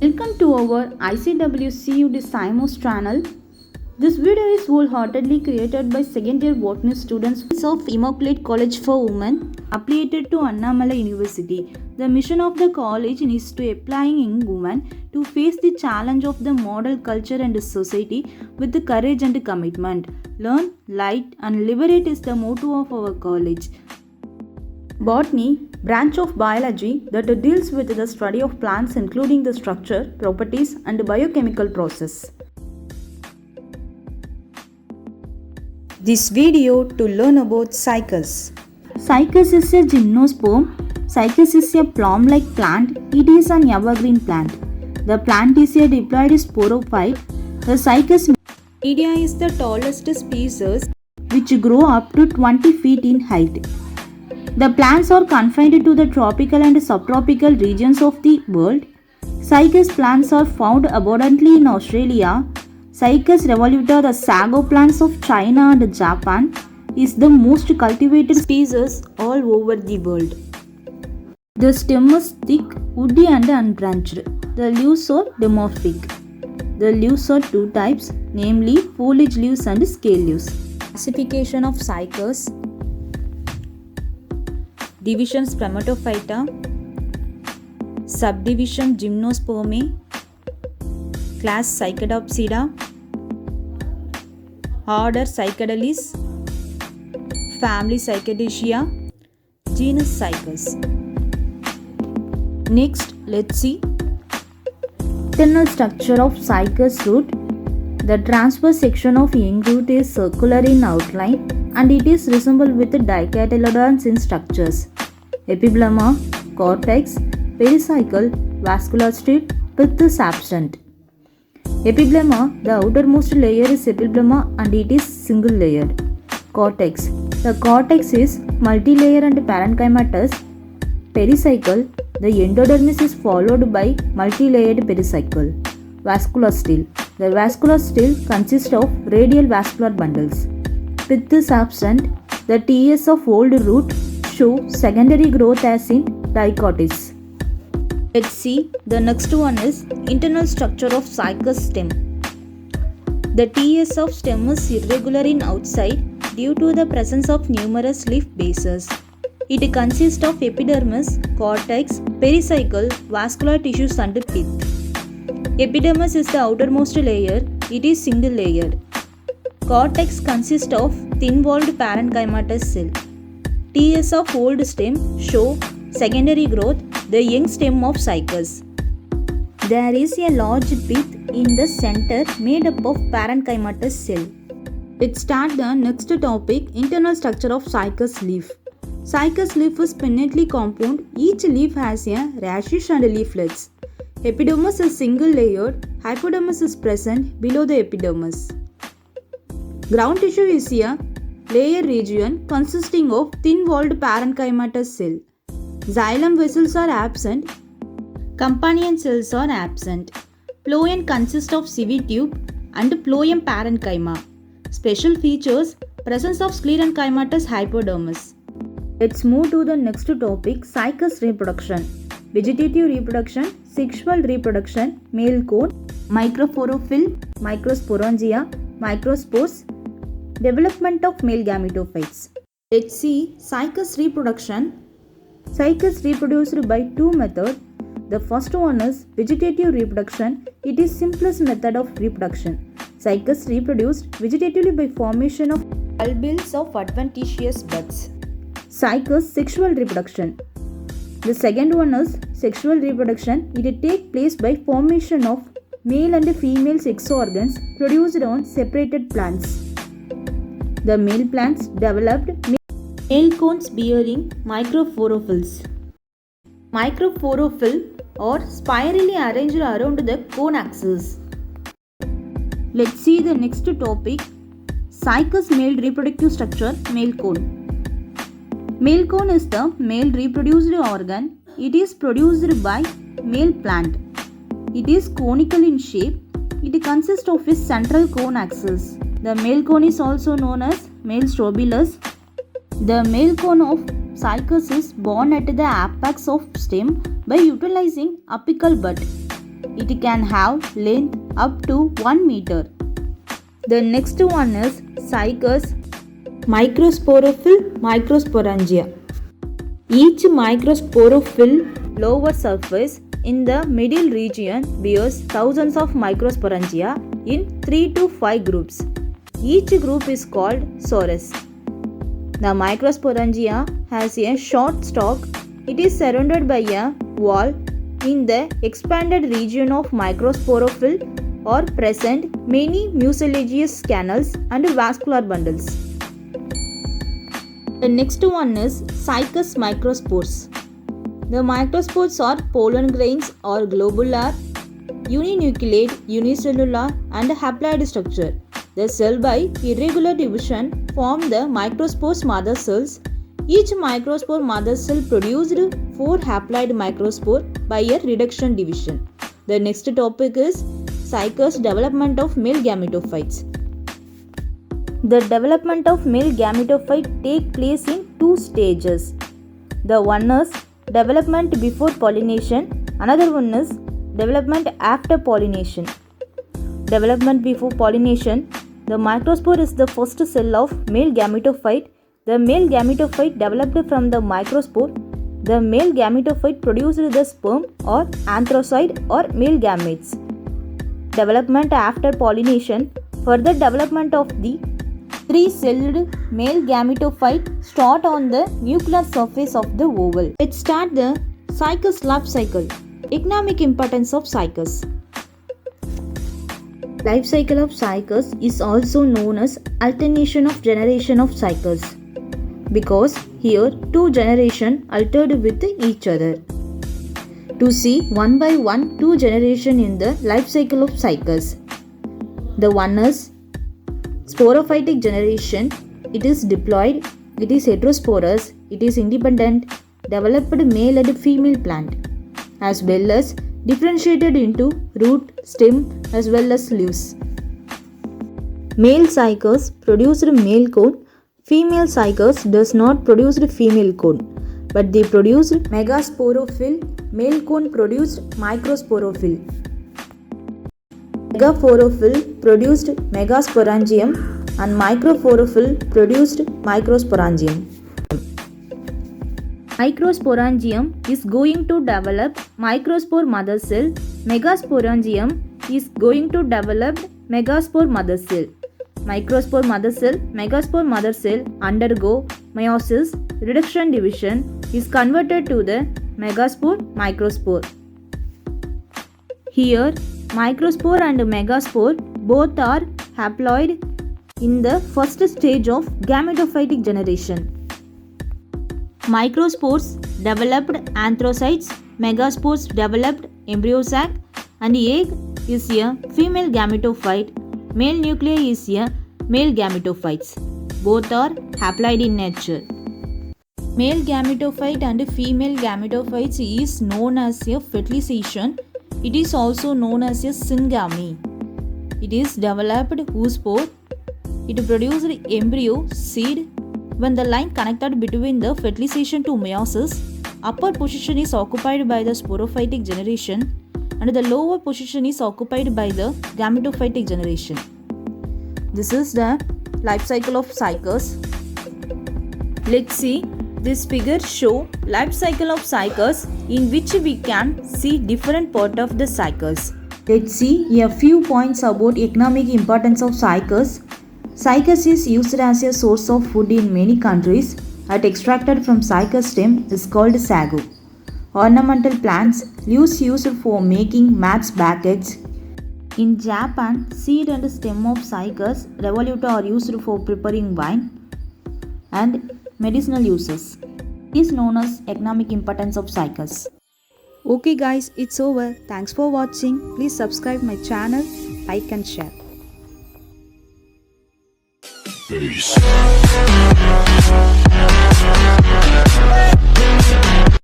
Welcome to our ICWCUD Simos channel. This video is wholeheartedly created by second year botany students of Immaculate College for Women affiliated to Annamalai University. The mission of the college is to applying young women to face the challenge of the model culture and society with the courage and commitment. Learn, light and liberate is the motto of our college. Botany, branch of biology that deals with the study of plants including the structure, properties and biochemical process. This video to learn about cycas. Cycas is a gymnosperm. Cycas is a palm-like plant. It is an evergreen plant. The plant is a diploid sporophyte. The cycas media is the tallest species which grow up to 20 feet in height. The plants are confined to the tropical and subtropical regions of the world. Cycas plants are found abundantly in Australia. Cycas revoluta, the sago plants of China and Japan, is the most cultivated species all over the world. The stem is thick, woody and unbranched. The leaves are dimorphic. The leaves are two types, namely foliage leaves and scale leaves. Classification of cycas. Division Spermatophyta, Subdivision Gymnospermae, Class Cycadopsida, Order Cycadales, Family Cycadacea, Genus Cycas. Next, let's see internal structure of cycas root. The transverse section of young root is circular in outline and it is resembled with dicotyledons in structures. Epiblema, cortex, pericycle, vascular strip, pith is absent. Epiblema, the outermost layer is epiblema and it is single layered. Cortex, the cortex is multilayer and parenchymatous. Pericycle, the endodermis is followed by multilayered pericycle. Vascular stele, the vascular stele consists of radial vascular bundles. Pith is absent. The TS of old root show secondary growth as in dichotis. Let's see, the next one is internal structure of cycas stem. The TS of stem is irregular in outside due to the presence of numerous leaf bases. It consists of epidermis, cortex, pericycle, vascular tissues and pith. Epidermis is the outermost layer. It is single layered. Cortex consists of thin-walled parenchymatous cell. TS of old stem show secondary growth, the young stem of cycas. There is a large pith in the center made up of parenchymatous cell. Let's start the next topic, internal structure of cycas leaf. Cycas leaf is pinnately compound. Each leaf has a rashes and leaflets. Epidermis is single layered. Hypodermis is present below the epidermis. Ground tissue is a layer region consisting of thin-walled parenchymatous cell. Xylem vessels are absent. Companion cells are absent. Phloem consists of sieve tube and phloem parenchyma. Special features: presence of sclerenchymatous hypodermis. Let's move to the next topic, cycas reproduction. Vegetative reproduction, sexual reproduction, male cone, microphorophyll, microsporangia, microspores, development of male gametophytes. Let's see cycas reproduction. Cycas reproduced by two methods. The first one is vegetative reproduction. It is simplest method of reproduction. Cycas reproduced vegetatively by formation of bulbils of adventitious buds. Cycas sexual reproduction. The second one is sexual reproduction. It takes place by formation of male and female sex organs produced on separated plants. The male plants developed male cones bearing microphorophyll. Microphorophyll are spirally arranged around the cone axis. Let's see the next topic, cycas male reproductive structure, male cone. Male cone is the male reproduced organ. It is produced by male plant. It is conical in shape. It consists of a central cone axis. The male cone is also known as male strobilus. The male cone of cycas is born at the apex of stem by utilizing apical bud. it can have length up to 1 meter. The next one is Cycas microsporophyll microsporangia. Each microsporophyll lower surface in the middle region bears thousands of microsporangia in 3 to 5 groups. Each group is called sorus. The microsporangia has a short stalk. It is surrounded by a wall. In the expanded region of microsporophyll are present many mucilaginous canals and vascular bundles. The next one is Cycas microspores. The microspores are pollen grains or globular, uninucleate, unicellular and haploid structure. The cell by irregular division form the microspores mother cells. Each microspore mother cell produced 4 haploid microspore by a reduction division. The next topic is Cycas development of male gametophytes. The development of male gametophyte take place in 2 stages. The one is development before pollination, another one is development after pollination. Development before pollination, the microspore is the first cell of male gametophyte. The male gametophyte developed from the microspore. The male gametophyte produced the sperm or anthracite or male gametes. Development after pollination, further development of the 3-celled male gametophyte start on the nuclear surface of the oval. Let's start the Cycas life cycle. Economic importance of Cycas. Life cycle of Cycas is also known as alternation of generation of Cycas, because here 2 generations altered with each other. To see one by one 2 generations in the life cycle of Cycas. The one is sporophytic generation. It is diploid, it is heterosporous, it is independent, developed male and female plant, as well as differentiated into root, stem as well as leaves. Male Cycas produced male cone. Female Cycas does not produce female cone, but they produced megasporophyll. Male cone produced microsporophyll. Megasporophyll produced megasporangium and microsporophyll produced microsporangium. Microsporangium is going to develop microspore mother cell. Megasporangium is going to develop megaspore mother cell. Microspore mother cell, megaspore mother cell undergo meiosis, reduction division is converted to the megaspore microspore. Here, microspore and megaspore both are haploid in the first stage of gametophytic generation. Microspores developed anthracites, megaspores developed embryo sac, and egg is a female gametophyte. Male nuclei is a male gametophytes. Both are haploid in nature. Male gametophyte and female gametophytes is known as a fertilization. It is also known as a syngamy. It is developed oospore. It produced embryo, seed. When the line connected between the fertilization to meiosis, upper position is occupied by the sporophytic generation and the lower position is occupied by the gametophytic generation. This is the life cycle of Cycas. Let's see. This figure show life cycle of Cycas in which we can see different part of the Cycas. Let's see a few points about economic importance of Cycas. Cycas is used as a source of food in many countries. At extracted from Cycas stem is called sago. Ornamental plants, leaves used for making mats baskets. In Japan, seed and stem of Cycas revoluta are used for preparing wine and medicinal uses. It is known as economic importance of Cycas. Okay guys, it's over. Thanks for watching. Please subscribe my channel, like and share. Peace.